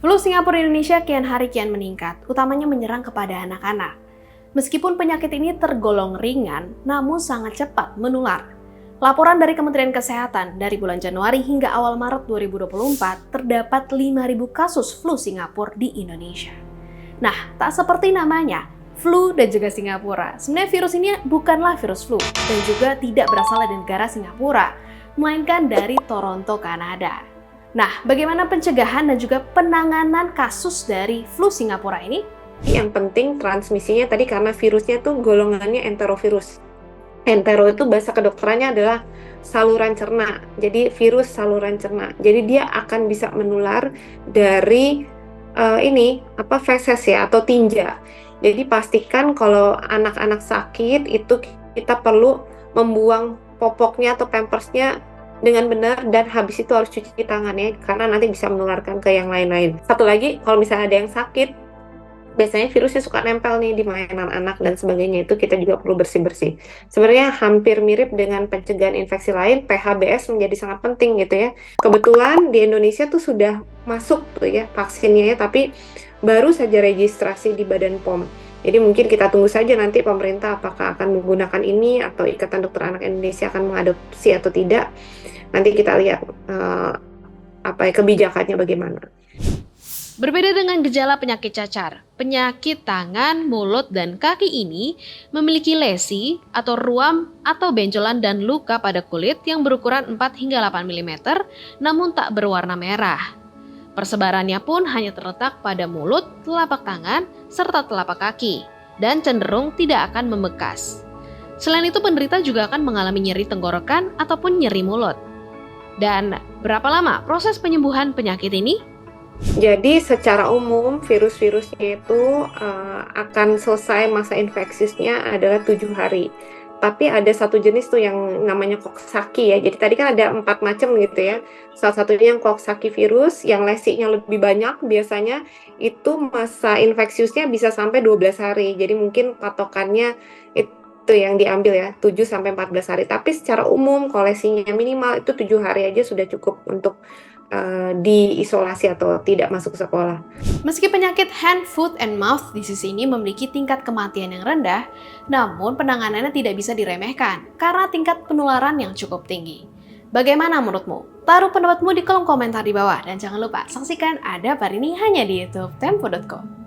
Flu Singapura Indonesia kian hari kian meningkat, utamanya menyerang kepada anak-anak. Meskipun penyakit ini tergolong ringan, namun sangat cepat menular. Laporan dari Kementerian Kesehatan dari bulan Januari hingga awal Maret 2024 terdapat 5.000 kasus flu Singapura di Indonesia. Nah, tak seperti namanya, flu dan juga Singapura. Sebenarnya virus ini bukanlah virus flu dan juga tidak berasal dari negara Singapura, melainkan dari Toronto, Kanada. Nah, bagaimana pencegahan dan juga penanganan kasus dari flu Singapura ini? Yang penting transmisinya tadi karena virusnya tuh golongannya enterovirus. Entero itu bahasa kedokterannya adalah saluran cerna. Jadi virus saluran cerna. Jadi dia akan bisa menular dari feses ya atau tinja. Jadi pastikan kalau anak-anak sakit itu kita perlu membuang popoknya atau pampersnya dengan benar dan habis itu harus cuci tangan ya, karena nanti bisa menularkan ke yang lain-lain. Satu lagi, kalau misalnya ada yang sakit, biasanya virusnya suka nempel nih di mainan anak dan sebagainya, itu kita juga perlu bersih-bersih. Sebenarnya hampir mirip dengan pencegahan infeksi lain, PHBS menjadi sangat penting gitu ya. Kebetulan di Indonesia tuh sudah masuk tuh ya vaksinnya ya, tapi baru saja registrasi di Badan POM. Jadi mungkin kita tunggu saja nanti pemerintah apakah akan menggunakan ini atau Ikatan Dokter Anak Indonesia akan mengadopsi atau tidak. Nanti kita lihat kebijakannya bagaimana. Berbeda dengan gejala penyakit cacar, penyakit tangan, mulut, dan kaki ini memiliki lesi atau ruam atau benjolan dan luka pada kulit yang berukuran 4 hingga 8 mm namun tak berwarna merah. Persebarannya pun hanya terletak pada mulut, telapak tangan, serta telapak kaki, dan cenderung tidak akan membekas. Selain itu, penderita juga akan mengalami nyeri tenggorokan ataupun nyeri mulut. Dan berapa lama proses penyembuhan penyakit ini? Jadi secara umum virus-virusnya itu akan selesai masa infeksinya adalah 7 hari. Tapi ada satu jenis tuh yang namanya Coxsackie ya. Jadi tadi kan ada 4 macam gitu ya. Salah satunya yang Coxsackie virus, yang lesinya lebih banyak biasanya itu masa infeksiusnya bisa sampai 12 hari. Jadi mungkin patokannya itu yang diambil ya, 7-14 hari. Tapi secara umum kalau lesinya minimal itu 7 hari aja sudah cukup untuk diisolasi atau tidak masuk sekolah. Meski penyakit hand, foot, and mouth disease ini memiliki tingkat kematian yang rendah, namun penanganannya tidak bisa diremehkan karena tingkat penularan yang cukup tinggi. Bagaimana menurutmu? Taruh pendapatmu di kolom komentar di bawah dan jangan lupa saksikan Ada Par ini hanya di YouTube Tempo.co.